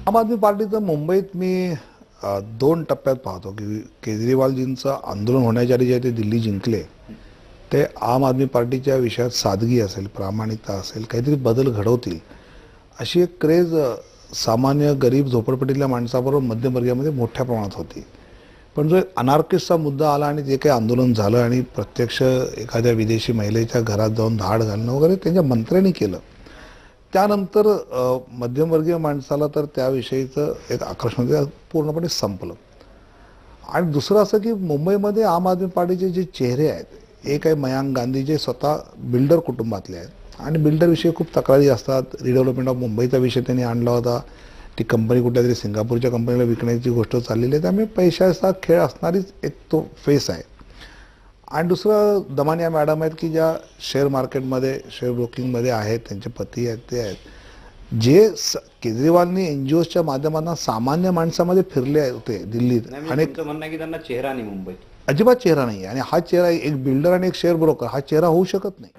आम आदमी पार्टीचं मुंबईत मी दोन टप्प्यात पाहतो की केजरीवालजींचं आंदोलन होण्याच्या आधी जे ते दिल्ली जिंकले ते आम आदमी पार्टीच्या विषयात सादगी असेल, प्रामाणिकता असेल, काहीतरी बदल घडवतील अशी एक क्रेज सामान्य गरीब झोपडपट्टीतल्या माणसाबरोबर मध्यमवर्गीयामध्ये मोठ्या प्रमाणात होती. पण जो एक अनार्किस्टचा मुद्दा आला आणि जे काही आंदोलन झालं आणि प्रत्यक्ष एखाद्या विदेशी महिलेच्या घरात जाऊन धाड घालणं वगैरे त्यांच्या मंत्र्यांनी केलं, त्यानंतर मध्यमवर्गीय माणसाला तर त्याविषयीचं एक आकर्षण पूर्णपणे संपलं. आणि दुसरं असं की मुंबईमध्ये आम आदमी पार्टीचे जे चेहरे आहेत, एक आहे मयांक गांधी जे स्वतः बिल्डर कुटुंबातले आहेत आणि बिल्डरविषयी खूप तक्रारी असतात. रिडेव्हलपमेंट ऑफ मुंबईचा विषय त्यांनी आणला होता. ती कंपनी कुठल्या तरी सिंगापूरच्या कंपनीला विकण्याची गोष्ट चाललेली आहे. त्यामुळे पैशाचा खेळ असणारीच एक तो फेस आहे. आणि दुसरं दमानिया मॅडम आहेत की ज्या शेअर मार्केटमध्ये, शेअर ब्रोकिंगमध्ये आहेत, त्यांचे पती आहेत, ते आहेत जे केजरीवालनी एनजीओच्या माध्यमातून सामान्य माणसामध्ये फिरले होते दिल्लीत. आणि म्हणणं आहे की त्यांना चेहरा नाही मुंबईत, अजिबात चेहरा नाही. आणि हा चेहरा एक बिल्डर आणि एक शेअर ब्रोकर हा चेहरा होऊ शकत नाही.